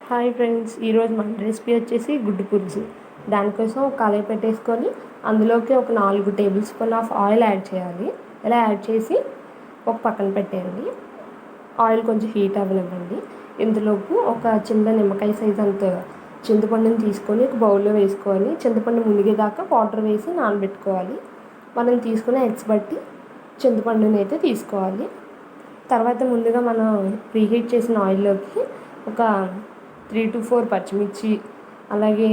Hi friends, ఈరోజు మన recipe వచ్చేసి గుడ్డు పులుసు. దానికోసం ఒక కళాయి పెట్టేసుకొని అందులోకి ఒక 4 table spoon of oil add చేయాలి. ఇలా యాడ్ చేసి ఒక పక్కన పెట్టేయండి. ఆయిల్ కొంచెం హీట్ అవ్వనివ్వండి. ఇందులోకి ఒక చిన్న నిమ్మకాయ సైజ్ అంత చింతపండుని తీసుకొని ఒక బౌల్లో వేసుకోవాలి. చింతపండు మునిగేదాకా వాటర్ వేసి నానబెట్టుకోవాలి. మనం తీసుకునే ఎగ్స్ బట్టి చింతపండుని అయితే తీసుకోవాలి. తర్వాత ముందుగా మనం ప్రీహీట్ చేసిన ఆయిల్లోకి ఒక 3 to 4 పచ్చిమిర్చి, అలాగే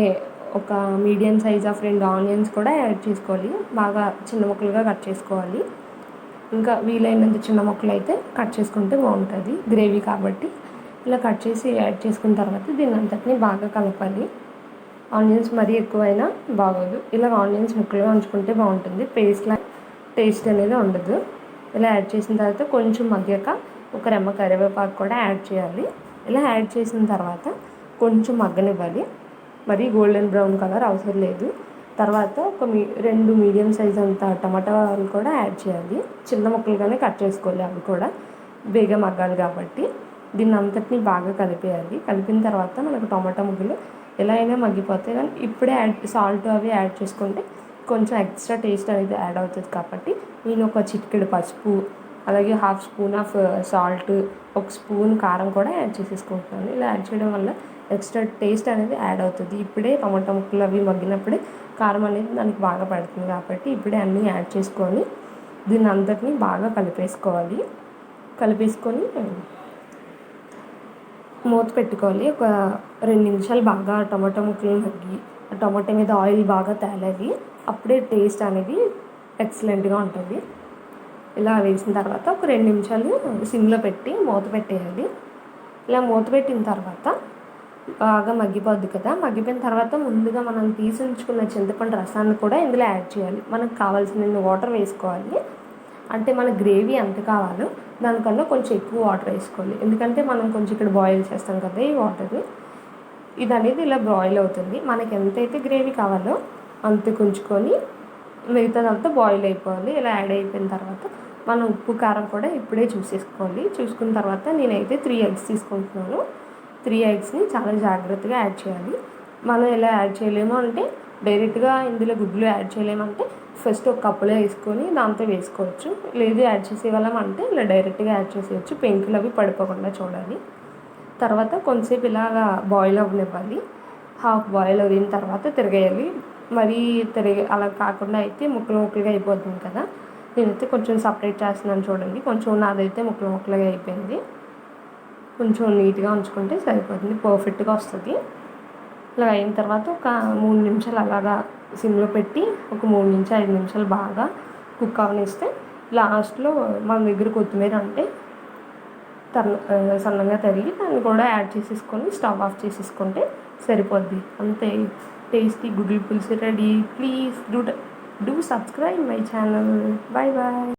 ఒక మీడియం సైజ్ ఆఫ్ 2 ఆనియన్స్ కూడా యాడ్ చేసుకోవాలి. బాగా చిన్న ముక్కలుగా కట్ చేసుకోవాలి. ఇంకా వీలైనంత చిన్న ముక్కలు అయితే కట్ చేసుకుంటే బాగుంటుంది, గ్రేవీ కాబట్టి. ఇలా కట్ చేసి యాడ్ చేసుకున్న తర్వాత దీన్ని అంతటిని బాగా కలపాలి. ఆనియన్స్ మరీ ఎక్కువైనా బాగోదు. ఇలా ఆనియన్స్ ముక్కలుగా ఉంచుకుంటే బాగుంటుంది, టేస్ట్ అనేది ఉండదు. ఇలా యాడ్ చేసిన తర్వాత కొంచెం మగ్గాక ఒక రెమ్మ కరివేపాకు కూడా యాడ్ చేయాలి. ఇలా యాడ్ చేసిన తర్వాత కొంచెం మగ్గనివ్వాలి. మరి గోల్డెన్ బ్రౌన్ కలర్ అవసరం లేదు. తర్వాత ఒక 2 మీడియం సైజ్ అంత టమాటాలు కూడా యాడ్ చేయాలి. చిన్న ముక్కలుగానే కట్ చేసుకోవాలి, అవి కూడా బేగా మగ్గాలి కాబట్టి. దీన్ని అంతటినీ బాగా కలిపేయాలి. కలిపిన తర్వాత మనకు టమాటా ముక్కలు ఎలా అయినా మగ్గిపోతాయి, కానీ ఇప్పుడే సాల్ట్ అవి యాడ్ చేసుకుంటే కొంచెం ఎక్స్ట్రా టేస్ట్ అనేది యాడ్ అవుతుంది. కాబట్టి నేను ఒక చిటికెడు పసుపు, అలాగే హాఫ్ స్పూన్ ఆఫ్ సాల్ట్, ఒక స్పూన్ కారం కూడా యాడ్ చేసేసుకుంటున్నాను. ఇలా యాడ్ చేయడం వల్ల ఎక్స్ట్రా టేస్ట్ అనేది యాడ్ అవుతుంది. ఇప్పుడే టమాటా ముక్కలు అవి మగ్గినప్పుడే కారం అనేది దానికి బాగా పడుతుంది. కాబట్టి ఇప్పుడే అన్నీ యాడ్ చేసుకొని దీన్ని అంతటినీ బాగా కలిపేసుకొని మూత పెట్టుకోవాలి. ఒక 2 నిమిషాలు బాగా టమాటా ముక్కలు మగ్గి టమాటా మీద ఆయిల్ బాగా తేలాలి. అప్పుడే టేస్ట్ అనేది ఎక్సలెంట్గా ఉంటుంది. ఇలా వేసిన తర్వాత ఒక 2 నిమిషాలు సిమ్లో పెట్టి మూత పెట్టేయాలి. ఇలా మూత పెట్టిన తర్వాత బాగా మగ్గిపోద్ది కదా. మగ్గిపోయిన తర్వాత ముందుగా మనం తీసి ఉంచుకున్న చింతపండు రసాన్ని కూడా ఇందులో యాడ్ చేయాలి. మనకు కావాల్సిన వాటర్ వేసుకోవాలి. అంటే మన గ్రేవీ ఎంత కావాలో దానికన్నా కొంచెం ఎక్కువ వాటర్ వేసుకోవాలి. ఎందుకంటే మనం కొంచెం ఇక్కడ బాయిల్ చేస్తాం కదా ఈ వాటర్ని. ఇది అనేది ఇలా బాయిల్ అవుతుంది. మనకి ఎంతైతే గ్రేవీ కావాలో అంత ఉంచుకొని మిగతాదంతా బాయిల్ అయిపోవాలి. ఇలా యాడ్ అయిపోయిన తర్వాత మనం ఉప్పు కారం కూడా ఇప్పుడే చూసేసుకోవాలి. చూసుకున్న తర్వాత నేనైతే 3 ఎగ్స్ తీసుకుంటున్నాను. 3 ఎగ్స్ని చాలా జాగ్రత్తగా యాడ్ చేయాలి. మనం ఎలా యాడ్ చేయలేము అంటే డైరెక్ట్గా ఇందులో గుడ్లు యాడ్ చేయలేమంటే ఫస్ట్ ఒక కప్పులో వేసుకొని దాంతో వేసుకోవచ్చు. లేదు యాడ్ చేసేవాళ్ళం అంటే ఇలా డైరెక్ట్గా యాడ్ చేసేయచ్చు. పెంకులు అవి పడిపోకుండా చూడాలి. తర్వాత కొంతసేపు ఇలాగా బాయిల్ అవ్వనివ్వాలి. హాఫ్ బాయిల్ అయిన తర్వాత తిరగేయాలి. మరీ అలా కాకుండా అయితే ముక్కలుగా అయిపోతుంది కదా. నేనైతే కొంచెం సపరేట్ చేస్తున్నాను చూడండి. కొంచెం నాదైతే ముక్కలుగా అయిపోయింది. కొంచెం నీట్గా ఉంచుకుంటే సరిపోతుంది, పర్ఫెక్ట్గా వస్తుంది. ఇలా అయిన తర్వాత ఒక 3 నిమిషాలు అలాగా సిమ్లో పెట్టి ఒక 3 నుంచి 5 నిమిషాలు బాగా కుక్ అవనిస్తే లాస్ట్లో మన దగ్గర కొత్తిమీర అంటే సన్నగా తరిగి దాన్ని కూడా యాడ్ చేసేసుకొని స్టవ్ ఆఫ్ చేసేసుకుంటే సరిపోద్ది. అంతే, టేస్టీ గుడ్లు పులుసు ready. Please do subscribe my channel. Bye bye.